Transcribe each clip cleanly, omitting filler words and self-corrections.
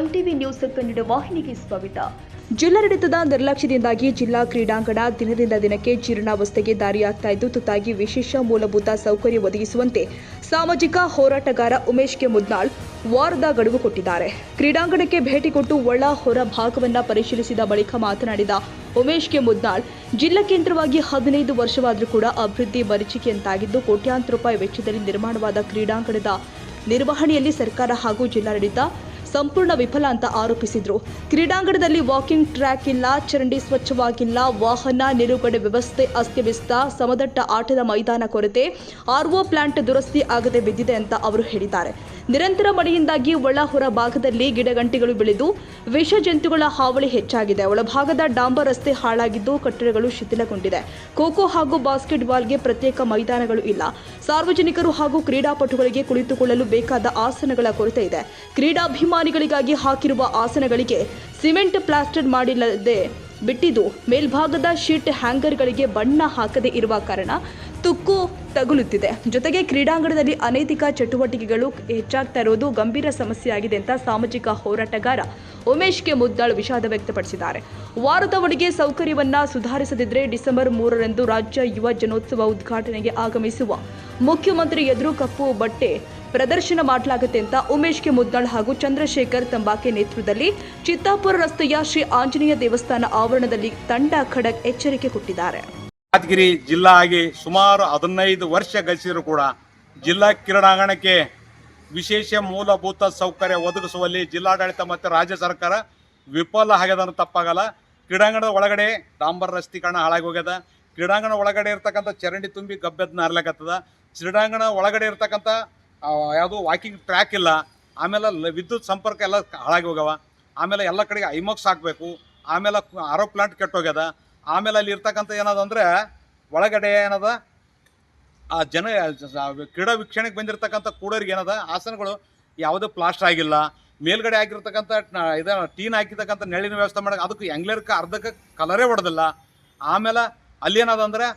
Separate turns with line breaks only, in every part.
MTV news Kannada ವಾಹಿನಿಗೆ ಸ್ವಾಗತ. ಜಿಲ್ಲಾಡಳಿತದ ನಿರ್ಲಕ್ಷ್ಯದಿಂದಾಗಿ ಜಿಲ್ಲಾ ಕ್ರೀಡಾಂಗಣ ದಿನದಿಂದ ದಿನಕ್ಕೆ ಜೀರ್ಣಾವಸ್ಥೆಗೆ ದಾರಿಯಾಗ್ತಾ ಇದ್ದು, ತುತ್ತಾಗಿ ವಿಶೇಷ ಮೂಲಭೂತ ಸೌಕರ್ಯ ಒದಗಿಸುವಂತೆ ಸಾಮಾಜಿಕ ಹೋರಾಟಗಾರ ಉಮೇಶ್ ಕೆ ಮುದ್ನಾಳ್ ವಾರದ ಗಡುವು ಕೊಟ್ಟಿದ್ದಾರೆ. ಕ್ರೀಡಾಂಗಣಕ್ಕೆ ಭೇಟಿ ಕೊಟ್ಟು ಒಳ ಹೊರ ಭಾಗವನ್ನು ಪರಿಶೀಲಿಸಿದ ಬಳಿಕ ಮಾತನಾಡಿದ ಉಮೇಶ್ ಕೆ ಮುದ್ನಾಳ್, ಜಿಲ್ಲಾ ಕೇಂದ್ರವಾಗಿ 15 ವರ್ಷವಾದರೂ ಕೂಡ ಅಭಿವೃದ್ಧಿ ಮರೀಚಿಕೆಯಂತಾಗಿದ್ದು, ಕೋಟ್ಯಾಂತರ ರೂಪಾಯಿ ವೆಚ್ಚದಲ್ಲಿ ನಿರ್ಮಾಣವಾದ ಕ್ರೀಡಾಂಗಣದ ನಿರ್ವಹಣೆಯಲ್ಲಿ ಸರ್ಕಾರ ಹಾಗೂ ಜಿಲ್ಲಾಡಳಿತ ಸಂಪೂರ್ಣ ವಿಫಲ ಅಂತ ಆರೋಪಿಸಿದ್ರು. ಕ್ರೀಡಾಂಗಣದಲ್ಲಿ ವಾಕಿಂಗ್ ಟ್ರ್ಯಾಕ್ ಇಲ್ಲ, ಚರಂಡಿ ಸ್ವಚ್ಛವಾಗಿಲ್ಲ, ವಾಹನ ನಿಲುಗಡೆ ವ್ಯವಸ್ಥೆ ಅಸ್ತವ್ಯಸ್ತ, ಸಮದಟ್ಟ ಆಟದ ಮೈದಾನ ಕೊರತೆ, ಆರ್ಒ ಪ್ಲಾಂಟ್ ದುರಸ್ತಿ ಆಗದೆ ಬಿದ್ದಿದೆ ಅಂತ ಅವರು ಹೇಳಿದ್ದಾರೆ. ನಿರಂತರ ಮಳೆಯಿಂದಾಗಿ ಒಳ ಹೊರ ಭಾಗದಲ್ಲಿ ಗಿಡಗಂಟಿಗಳು ಬೆಳೆದು ವಿಷ ಜಂತುಗಳ ಹಾವಳಿ ಹೆಚ್ಚಾಗಿದೆ. ಒಳಭಾಗದ ಡಾಂಬರ್ ರಸ್ತೆ ಹಾಳಾಗಿದ್ದು, ಕಟ್ಟಡಗಳು ಶಿಥಿಲಗೊಂಡಿದೆ. ಖೋಖೋ ಹಾಗೂ ಬಾಸ್ಕೆಟ್ಬಾಲ್ಗೆ ಪ್ರತ್ಯೇಕ ಮೈದಾನಗಳು ಇಲ್ಲ. ಸಾರ್ವಜನಿಕರು ಹಾಗೂ ಕ್ರೀಡಾಪಟುಗಳಿಗೆ ಕುಳಿತುಕೊಳ್ಳಲು ಬೇಕಾದ ಆಸನಗಳ ಕೊರತೆ ಇದೆ. ಕ್ರೀಡಾಭಿಮಾನಿಗಳಿಗಾಗಿ ಹಾಕಿರುವ ಆಸನಗಳಿಗೆ ಸಿಮೆಂಟ್ ಪ್ಲಾಸ್ಟರ್ ಮಾಡಿಲ್ಲದೆ ಬಿಟ್ಟಿದ್ದು, ಮೇಲ್ಭಾಗದ ಶೀಟ್ ಹ್ಯಾಂಗರ್ಗಳಿಗೆ ಬಣ್ಣ ಹಾಕದೇ ಇರುವ ಕಾರಣ ತುಕ್ಕು ತಗುಲುತ್ತಿದೆ. ಜೊತೆಗೆ ಕ್ರೀಡಾಂಗಣದಲ್ಲಿ ಅನೈತಿಕ ಚಟುವಟಿಕೆಗಳು ಹೆಚ್ಚಾಗ್ತಾ ಇರೋದು ಗಂಭೀರ ಸಮಸ್ಯೆಯಾಗಿದೆ ಅಂತ ಸಾಮಾಜಿಕ ಹೋರಾಟಗಾರ ಉಮೇಶ್ ಕೆ ಮುದ್ನಾಳ್ ವಿಷಾದ ವ್ಯಕ್ತಪಡಿಸಿದ್ದಾರೆ. ವಾರದ ಒಳಗೆ ಸೌಕರ್ಯವನ್ನ ಸುಧಾರಿಸದಿದ್ದರೆ ಡಿಸೆಂಬರ್ 3ರಂದು ರಾಜ್ಯ ಯುವ ಜನೋತ್ಸವ ಉದ್ಘಾಟನೆಗೆ ಆಗಮಿಸುವ ಮುಖ್ಯಮಂತ್ರಿ ಎದುರು ಕಪ್ಪು ಬಟ್ಟೆ ಪ್ರದರ್ಶನ ಮಾಡಲಾಗುತ್ತೆ ಅಂತ ಉಮೇಶ್ ಕೆ ಮುದ್ನಾಳ್ ಹಾಗೂ ಚಂದ್ರಶೇಖರ್ ತಂಬಾಕೆ ನೇತೃತ್ವದಲ್ಲಿ ಚಿತ್ತಾಪುರ ರಸ್ತೆಯ ಶ್ರೀ ಆಂಜನೇಯ ದೇವಸ್ಥಾನ ಆವರಣದಲ್ಲಿ ತಂಡ ಖಡಕ್ ಎಚ್ಚರಿಕೆ ಕೊಟ್ಟಿದ್ದಾರೆ.
ಯಾದಗಿರಿ ಜಿಲ್ಲಾ ಆಗಿ ಸುಮಾರು 15 ವರ್ಷ ಗಳಿಸಿದರೂ ಕೂಡ ಜಿಲ್ಲಾ ಕ್ರೀಡಾಂಗಣಕ್ಕೆ ವಿಶೇಷ ಮೂಲಭೂತ ಸೌಕರ್ಯ ಒದಗಿಸುವಲ್ಲಿ ಜಿಲ್ಲಾಡಳಿತ ಮತ್ತು ರಾಜ್ಯ ಸರ್ಕಾರ ವಿಫಲ ಆಗ್ಯದನ್ನು ತಪ್ಪಾಗಲ್ಲ. ಕ್ರೀಡಾಂಗಣದ ಒಳಗಡೆ ಡಾಂಬರ್ ರಸ್ತೀಕರಣ ಹಾಳಾಗಿ ಹೋಗ್ಯದ. ಕ್ರೀಡಾಂಗಣ ಒಳಗಡೆ ಇರ್ತಕ್ಕಂಥ ಚರಂಡಿ ತುಂಬಿ ಗಬ್ಬೆದ್ದು ನಾರ್ಲಕತ್ತದ. ಕ್ರೀಡಾಂಗಣ ಒಳಗಡೆ ಇರ್ತಕ್ಕಂಥ ಯಾವುದು ವಾಕಿಂಗ್ ಟ್ರ್ಯಾಕ್ ಇಲ್ಲ. ಆಮೇಲೆ ವಿದ್ಯುತ್ ಸಂಪರ್ಕ ಎಲ್ಲ ಹಾಳಾಗಿ ಹೋಗ್ಯವ. ಆಮೇಲೆ ಎಲ್ಲ ಕಡೆಗೆ ಐಮಾಕ್ಸ್ ಹಾಕಬೇಕು. ಆಮೇಲೆ ಆರೋ ಪ್ಲಾಂಟ್ ಕೆಟ್ಟೋಗ್ಯದ. ಆಮೇಲೆ ಅಲ್ಲಿ ಇರ್ತಕ್ಕಂಥ ಏನದಂದರೆ ಒಳಗಡೆ ಏನದ ಆ ಜನ ಕ್ರೀಡಾ ವೀಕ್ಷಣೆಗೆ ಬಂದಿರತಕ್ಕಂಥ ಕೂಡೋರಿಗೆ ಏನದ ಆಸನಗಳು ಯಾವುದೇ ಪ್ಲಾಸ್ಟರ್ ಆಗಿಲ್ಲ. ಮೇಲ್ಗಡೆ ಹಾಕಿರ್ತಕ್ಕಂಥ ಟೀನ್ ಹಾಕಿರ್ತಕ್ಕಂಥ ನೆರಳಿನ ವ್ಯವಸ್ಥೆ ಮಾಡೋಕೆ ಅದಕ್ಕೆ ಎಂಗ್ಲರ್ಗೆ ಅರ್ಧಕ್ಕೆ ಕಲರೇ ಹೊಡೆದಿಲ್ಲ. ಆಮೇಲೆ ಅಲ್ಲಿ ಏನದಂದರೆ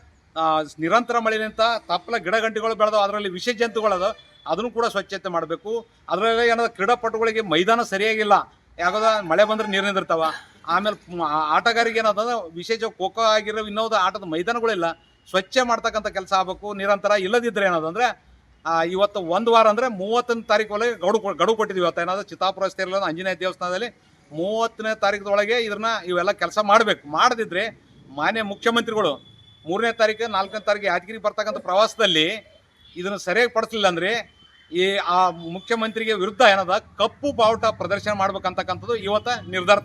ನಿರಂತರ ಮಳೆನಿಂದ ತಪ್ಪಲ ಗಿಡ ಗಂಟಿಗಳು ಬೆಳೆದವು, ಅದರಲ್ಲಿ ವಿಷ ಜಂತುಗಳದ, ಅದನ್ನು ಕೂಡ ಸ್ವಚ್ಛತೆ ಮಾಡಬೇಕು. ಅದರಲ್ಲಿ ಏನದ ಕ್ರೀಡಾಪಟುಗಳಿಗೆ ಮೈದಾನ ಸರಿಯಾಗಿಲ್ಲ, ಯಾಕಂದ್ರೆ ಮಳೆ ಬಂದರೆ ನೀರು ನಿಂದಿರ್ತಾವ. ಆಮೇಲೆ ಆಟಗಾರಿಗೆ ಏನದ ವಿಶೇಷ ಖೋಖೋ ಆಗಿರೋ ಇನ್ನೋದು ಆಟದ ಮೈದಾನಗಳಿಲ್ಲ, ಸ್ವಚ್ಛ ಮಾಡ್ತಕ್ಕಂಥ ಕೆಲಸ ಆಗಬೇಕು ನಿರಂತರ. ಇಲ್ಲದಿದ್ದರೆ ಏನದಂದರೆ ಇವತ್ತು ಒಂದು ವಾರ ಅಂದರೆ 30ನೇ ತಾರೀಕು ಗಡುವು ಕೊಟ್ಟಿದ್ವಿ. ಇವತ್ತು ಏನಾದರೂ ಚಿತ್ತಾಪುರ ರಸ್ತೆಯಲ್ಲಿ ಆಂಜನೇಯ ದೇವಸ್ಥಾನದಲ್ಲಿ 30ನೇ ತಾರೀಕದೊಳಗೆ ಇವೆಲ್ಲ ಕೆಲಸ ಮಾಡಬೇಕು. ಮಾಡದಿದ್ದರೆ ಮಾನ್ಯ ಮುಖ್ಯಮಂತ್ರಿಗಳು 3ನೇ ತಾರೀಕು 4ನೇ ತಾರೀಕು ಯಾದಗಿರಿ ಬರ್ತಕ್ಕಂಥ ಪ್ರವಾಸದಲ್ಲಿ ಇದನ್ನು ಸರಿಯಾಗಿ ಪಡಿಸಲಿಲ್ಲ ಅಂದರೆ ಆ ಮುಖ್ಯಮಂತ್ರಿಗೆ ವಿರುದ್ಧ ಏನದ ಕಪ್ಪು ಬಾವುಟ ಪ್ರದರ್ಶನ ಮಾಡ್ಬೇಕಂತಕ್ಕಂಥದ್ದು ಇವತ್ತು ನಿರ್ಧಾರ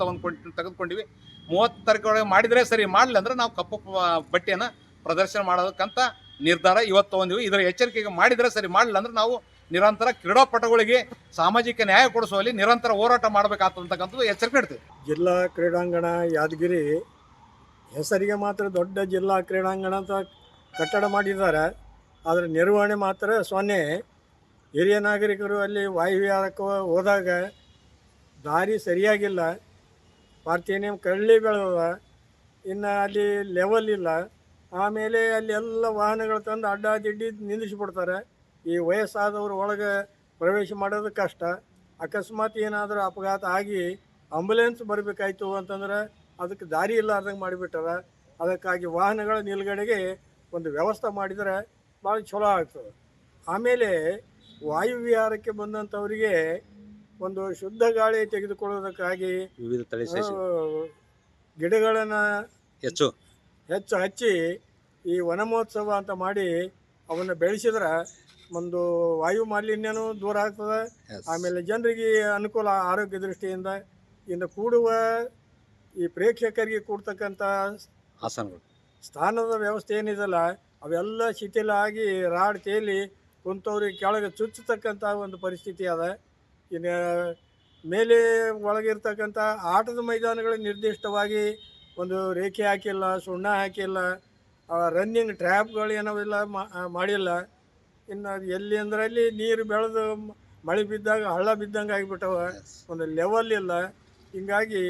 ತೆಗೆದುಕೊಂಡಿವಿ. 30 ತಾರೀಕು ಮಾಡಿದರೆ ಸರಿ, ಮಾಡಲಿಲ್ಲ ಅಂದರೆ ನಾವು ಕಪ್ಪು ಬಟ್ಟೆಯನ್ನು ಪ್ರದರ್ಶನ ಮಾಡೋದಕ್ಕಂತ ನಿರ್ಧಾರ ಇವತ್ತು ತೊಗೊಂಡಿವಿ. ಇದರ ಎಚ್ಚರಿಕೆಗೆ ಮಾಡಿದರೆ ಸರಿ, ಮಾಡಲಿಲ್ಲ ಅಂದರೆ ನಾವು ನಿರಂತರ ಕ್ರೀಡಾಪಟುಗಳಿಗೆ ಸಾಮಾಜಿಕ ನ್ಯಾಯ ಕೊಡಿಸುವಲ್ಲಿ ನಿರಂತರ ಹೋರಾಟ ಮಾಡಬೇಕಾಗ್ತಕ್ಕಂಥದ್ದು ಎಚ್ಚರಿಕೆ ನೀಡ್ತೀವಿ.
ಜಿಲ್ಲಾ ಕ್ರೀಡಾಂಗಣ ಯಾದಗಿರಿ ಹೆಸರಿಗೆ ಮಾತ್ರ ದೊಡ್ಡ ಜಿಲ್ಲಾ ಕ್ರೀಡಾಂಗಣ ಅಂತ ಕಟ್ಟಡ ಮಾಡಿದ್ದಾರೆ, ಆದರೆ ನಿರ್ವಹಣೆ ಮಾತ್ರ ಸೊನ್ನೆ. ಹಿರಿಯ ನಾಗರಿಕರು ಅಲ್ಲಿ ವಾಯುವಿಹಾರಕ್ಕೆ ಹೋದಾಗ ದಾರಿ ಸರಿಯಾಗಿಲ್ಲ, ಪಾರ್ಥೇನಿಯಂ ಕಳ್ಳಿ ಬೆಳೆದ, ಇನ್ನು ಅಲ್ಲಿ ಲೆವೆಲ್ ಇಲ್ಲ. ಆಮೇಲೆ ಅಲ್ಲಿ ಎಲ್ಲ ವಾಹನಗಳು ತಂದು ಅಡ್ಡಾದಿಡ್ಡಿ ನಿಲ್ಲಿಸಿಬಿಡ್ತಾರೆ. ಈ ವಯಸ್ಸಾದವರು ಒಳಗೆ ಪ್ರವೇಶ ಮಾಡೋದು ಕಷ್ಟ. ಅಕಸ್ಮಾತ್ ಏನಾದರೂ ಅಪಘಾತ ಆಗಿ ಆಂಬುಲೆನ್ಸ್ ಬರಬೇಕಾಯ್ತು ಅಂತಂದ್ರೆ ಅದಕ್ಕೆ ದಾರಿ ಇಲ್ಲಾರ್ದಂಗೆ ಮಾಡಿಬಿಟ್ಟಾರ. ಅದಕ್ಕಾಗಿ ವಾಹನಗಳ ನಿಲುಗಡೆಗೆ ಒಂದು ವ್ಯವಸ್ಥೆ ಮಾಡಿದರೆ ಭಾಳ ಚಲೋ ಆಗ್ತದೆ. ಆಮೇಲೆ ವಾಯುವಿಹಾರಕ್ಕೆ ಬಂದಂಥವರಿಗೆ ಒಂದು ಶುದ್ಧ ಗಾಳಿ ತೆಗೆದುಕೊಳ್ಳೋದಕ್ಕಾಗಿ
ವಿವಿಧ ತಳಿ
ಗಿಡಗಳನ್ನು
ಹೆಚ್ಚು
ಹಚ್ಚಿ ಈ ವನ ಮಹೋತ್ಸವ ಅಂತ ಮಾಡಿ ಅವನ್ನು ಬೆಳೆಸಿದ್ರೆ ಒಂದು ವಾಯು ಮಾಲಿನ್ಯನೂ ದೂರ ಆಗ್ತದೆ. ಆಮೇಲೆ ಜನರಿಗೆ ಅನುಕೂಲ ಆರೋಗ್ಯ ದೃಷ್ಟಿಯಿಂದ. ಇನ್ನು ಕೂಡುವ ಈ ಪ್ರೇಕ್ಷಕರಿಗೆ ಕೂಡ್ತಕ್ಕಂಥ
ಆಸನಗಳು
ಸ್ಥಾನದ ವ್ಯವಸ್ಥೆ ಏನಿದೆಲ್ಲ ಅವೆಲ್ಲ ಶಿಥಿಲ ಆಗಿ ರಾಡ್ ತೇಲಿ ಕುಂತವ್ರಿಗೆ ಕೆಳಗೆ ಚುಚ್ಚತಕ್ಕಂಥ ಒಂದು ಪರಿಸ್ಥಿತಿ ಅದ. ಇನ್ನು ಮೇಲೆ ಒಳಗಿರ್ತಕ್ಕಂಥ ಆಟದ ಮೈದಾನಗಳು ನಿರ್ದಿಷ್ಟವಾಗಿ ಒಂದು ರೇಖೆ ಹಾಕಿಲ್ಲ, ಸುಣ್ಣ ಹಾಕಿಲ್ಲ, ರನ್ನಿಂಗ್ ಟ್ರ್ಯಾಪ್ಗಳು ಏನವೆಲ್ಲ ಮಾಡಿಲ್ಲ. ಇನ್ನು ಎಲ್ಲಿ ಅಂದ್ರೆ ಅಲ್ಲಿ ನೀರು ಬೆಳೆದು ಮಳೆ ಬಿದ್ದಾಗ ಹಳ್ಳ ಬಿದ್ದಂಗೆ ಆಗಿಬಿಟ್ಟವ, ಒಂದು ಲೆವೆಲ್ ಇಲ್ಲ. ಹೀಗಾಗಿ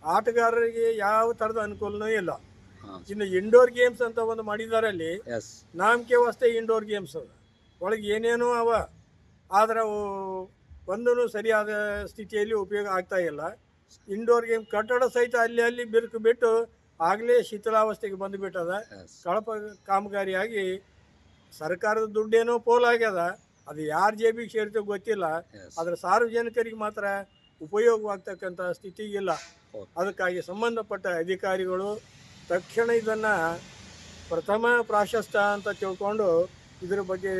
ಆಟಗಾರರಿಗೆ ಯಾವ ಥರದ ಅನುಕೂಲನೂ ಇಲ್ಲ. ಇನ್ನು ಇಂಡೋರ್ ಗೇಮ್ಸ್ ಅಂತ ಒಂದು ಮಾಡಿದ್ದಾರೆ, ಅಲ್ಲಿ ನಾಮಕೆ ವಾಸ್ತೆ ಇಂಡೋರ್ ಗೇಮ್ಸ್ ಅದ, ಒಳಗೆ ಏನೇನೋ ಅವ, ಆದ್ರೆ ಅವು ಒಂದೂ ಸರಿಯಾದ ಸ್ಥಿತಿಯಲ್ಲಿ ಉಪಯೋಗ ಆಗ್ತಾ ಇಲ್ಲ. ಇಂಡೋರ್ ಗೇಮ್ ಕಟ್ಟಡ ಸಹಿತ ಅಲ್ಲಿ ಬಿರುಕು ಬಿಟ್ಟು ಆಗಲೇ ಶಿಥಿಲಾವಸ್ಥೆಗೆ ಬಂದುಬಿಟ್ಟದ. ಕಳಪ ಕಾಮಗಾರಿಯಾಗಿ ಸರ್ಕಾರದ ದುಡ್ಡೇನೋ ಪೋಲಾಗ್ಯದ, ಅದು ಯಾರ ಜೇಬಿಗೆ ಸೇರ್ತೋ ಗೊತ್ತಿಲ್ಲ. ಆದರೆ ಸಾರ್ವಜನಿಕರಿಗೆ ಮಾತ್ರ ಉಪಯೋಗವಾಗ್ತಕ್ಕಂಥ ಸ್ಥಿತಿಗಿಲ್ಲ. ಅದಕ್ಕಾಗಿ ಸಂಬಂಧಪಟ್ಟ ಅಧಿಕಾರಿಗಳು ತಕ್ಷಣ ಇದನ್ನು ಪ್ರಥಮ ಪ್ರಾಶಸ್ತ್ಯ ಅಂತ ತಿಳ್ಕೊಂಡು ಇದರ ಬಗ್ಗೆ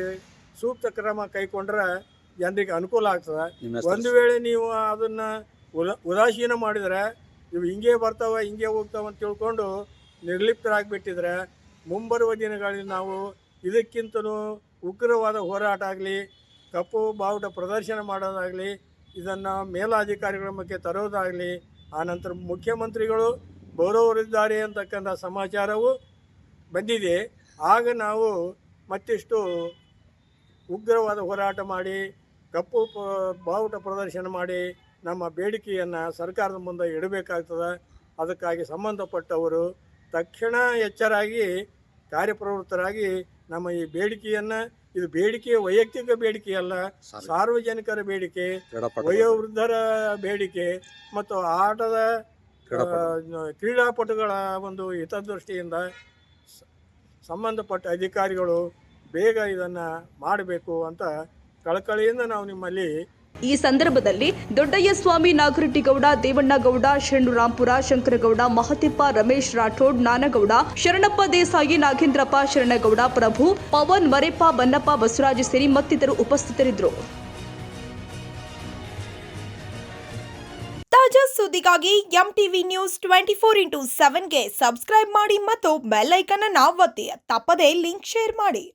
ಸೂಕ್ತ ಕ್ರಮ ಕೈಗೊಂಡ್ರೆ ಜನರಿಗೆ ಅನುಕೂಲ ಆಗ್ತದೆ. ಒಂದು ವೇಳೆ ನೀವು ಅದನ್ನು ಉದಾಸೀನ ಮಾಡಿದರೆ ಇವು ಹಿಂಗೆ ಬರ್ತಾವೆ ಹಿಂಗೆ ಹೋಗ್ತಾವೆ ಅಂತ ತಿಳ್ಕೊಂಡು ನಿರ್ಲಿಪ್ತರಾಗಿಬಿಟ್ಟಿದ್ರೆ ಮುಂಬರುವ ದಿನಗಳಲ್ಲಿ ನಾವು ಇದಕ್ಕಿಂತಲೂ ಉಗ್ರವಾದ ಹೋರಾಟ ಆಗಲಿ, ಕಪ್ಪು ಬಾವುಟ ಪ್ರದರ್ಶನ ಮಾಡೋದಾಗಲಿ, ಇದನ್ನು ಮೇಲಾಧಿಕಾರಿಗಳ ಬಗ್ಗೆ ತರೋದಾಗಲಿ, ಆನಂತರ ಮುಖ್ಯಮಂತ್ರಿಗಳು ಬರೋರಿದ್ದಾರೆ ಅಂತಕ್ಕಂಥ ಸಮಾಚಾರವು ಬಂದಿದೆ. ಆಗ ನಾವು ಮತ್ತಿಷ್ಟು ಉಗ್ರವಾದ ಹೋರಾಟ ಮಾಡಿ ಕಪ್ಪು ಬಾವುಟ ಪ್ರದರ್ಶನ ಮಾಡಿ ನಮ್ಮ ಬೇಡಿಕೆಯನ್ನು ಸರ್ಕಾರದ ಮುಂದೆ ಇಡಬೇಕಾಗ್ತದೆ. ಅದಕ್ಕಾಗಿ ಸಂಬಂಧಪಟ್ಟವರು ತಕ್ಷಣ ಎಚ್ಚರಾಗಿ ಕಾರ್ಯಪ್ರವೃತ್ತರಾಗಿ ನಮ್ಮ ಈ ಬೇಡಿಕೆಯನ್ನು, ಇದು ಬೇಡಿಕೆ ವೈಯಕ್ತಿಕ ಬೇಡಿಕೆಯಲ್ಲ, ಸಾರ್ವಜನಿಕರ ಬೇಡಿಕೆ, ವಯೋವೃದ್ಧರ ಬೇಡಿಕೆ ಮತ್ತು ಆಟದ ಕ್ರೀಡಾಪಟುಗಳ ಒಂದು ಹಿತದೃಷ್ಟಿಯಿಂದ ಸಂಬಂಧಪಟ್ಟ ಅಧಿಕಾರಿಗಳು ಬೇಗ ಇದನ್ನು ಮಾಡಬೇಕು ಅಂತ ಕಳಕಳಿಯಿಂದ ನಾವು ನಿಮ್ಮಲ್ಲಿ.
ಈ ಸಂದರ್ಭದಲ್ಲಿ ದೊಡ್ಡಯ್ಯ ಸ್ವಾಮಿ, ನಾಗರೆಡ್ಡಿಗೌಡ, ದೇವಣ್ಣಗೌಡ, ಶರಣರಾಂಪುರ, ಶಂಕರಗೌಡ, ಮಹತಿಪ್ಪ, ರಮೇಶ್ ರಾಠೋಡ್, ನಾನಗೌಡ, ಶರಣಪ್ಪ ದೇಸಾಯಿ, ನಾಗೇಂದ್ರಪ್ಪ, ಶರಣಗೌಡ, ಪ್ರಭು, ಪವನ್, ಮರೆಪ್ಪ, ಬನ್ನಪ್ಪ, ಬಸವರಾಜ ಸೇರಿ ಮತ್ತಿತರರು ಉಪಸ್ಥಿತರಿದ್ದರು.
ತಾಜಾ ಸುದ್ದಿಗಾಗಿ ಎಂಟಿವಿ ನ್ಯೂಸ್ 24/7ಗೆ ಸಬ್ಸ್ಕ್ರೈಬ್ ಮಾಡಿ ಮತ್ತು ಬೆಲ್ ಐಕಾನ್ ಅನ್ನು ಒತ್ತಿ. ತಪ್ಪದೇ ಲಿಂಕ್ ಶೇರ್ ಮಾಡಿ.